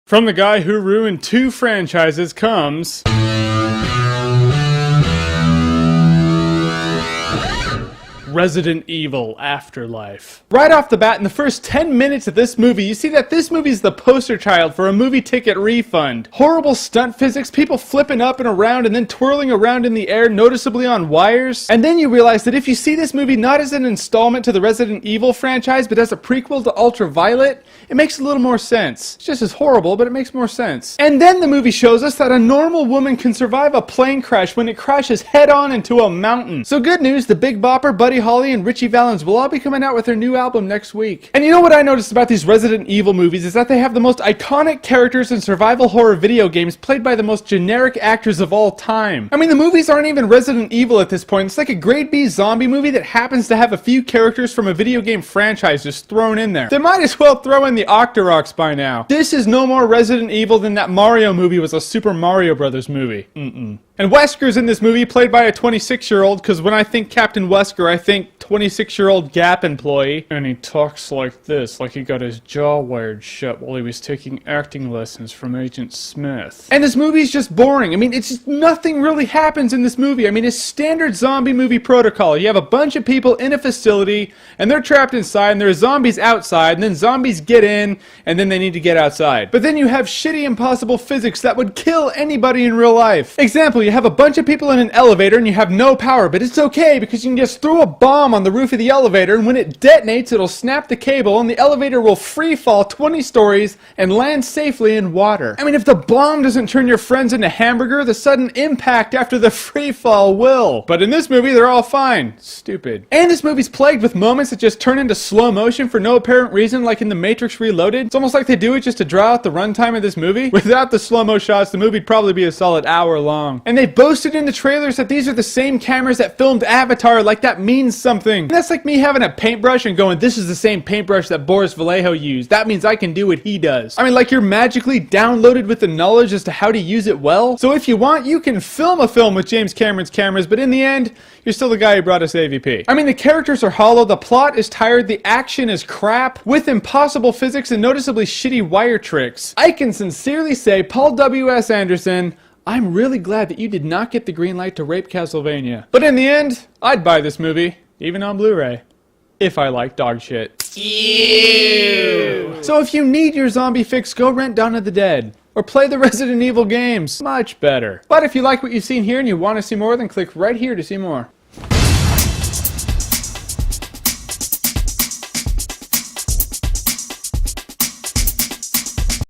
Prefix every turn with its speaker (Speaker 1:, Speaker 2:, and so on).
Speaker 1: From the guy who ruined 2 franchises comes... Resident Evil Afterlife. Right off the bat, in the first 10 minutes of this movie, you see that this movie is the poster child for a movie ticket refund. Horrible stunt physics, people flipping up and around and then twirling around in the air noticeably on wires. And then you realize that if you see this movie not as an installment to the Resident Evil franchise, but as a prequel to Ultraviolet, it makes a little more sense. It's just as horrible, but it makes more sense. And then the movie shows us that a normal woman can survive a plane crash when it crashes head-on into a mountain. So good news, the Big Bopper, Buddy Holly, and Richie Valens will all be coming out with their new album next week. And you know what I noticed about these Resident Evil movies is that they have the most iconic characters in survival horror video games played by the most generic actors of all time. I mean, the movies aren't even Resident Evil at this point. It's like a grade B zombie movie that happens to have a few characters from a video game franchise just thrown in there. They might as well throw in the Octoroks by now. This is no more Resident Evil than that Mario movie was a Super Mario Brothers movie. And Wesker's in this movie, played by a 26-year-old, because when I think Captain Wesker, I think 26-year-old Gap employee. And he talks like this, like he got his jaw wired shut while he was taking acting lessons from Agent Smith. And this movie's just boring. I mean, it's just nothing really happens in this movie. I mean, it's standard zombie movie protocol. You have a bunch of people in a facility, and they're trapped inside, and there are zombies outside, and then zombies get in, and then they need to get outside. But then you have shitty, impossible physics that would kill anybody in real life. Example, you have a bunch of people in an elevator and you have no power, but it's okay because you can just throw a bomb on the roof of the elevator, and when it detonates, it'll snap the cable and the elevator will free fall 20 stories and land safely in water. I mean, if the bomb doesn't turn your friends into hamburger, the sudden impact after the free fall will. But in this movie, they're all fine. Stupid. And this movie's plagued with moments that just turn into slow motion for no apparent reason, like in The Matrix Reloaded. It's almost like they do it just to draw out the runtime of this movie. Without the slow-mo shots, the movie'd probably be a solid hour long. And they boasted in the trailers that these are the same cameras that filmed Avatar, like that means something. And that's like me having a paintbrush and going, this is the same paintbrush that Boris Vallejo used. That means I can do what he does. I mean, like you're magically downloaded with the knowledge as to how to use it well. So if you want, you can film a film with James Cameron's cameras, but in the end, you're still the guy who brought us AVP. I mean, the characters are hollow, the plot is tired, the action is crap, with impossible physics and noticeably shitty wire tricks. I can sincerely say, Paul W.S. Anderson, I'm really glad that you did not get the green light to rape Castlevania. But in the end, I'd buy this movie, even on Blu-ray, if I like dog shit. Ew. So if you need your zombie fix, go rent Dawn of the Dead. Or play the Resident Evil games. Much better. But if you like what you've seen here and you want to see more, then click right here to see more.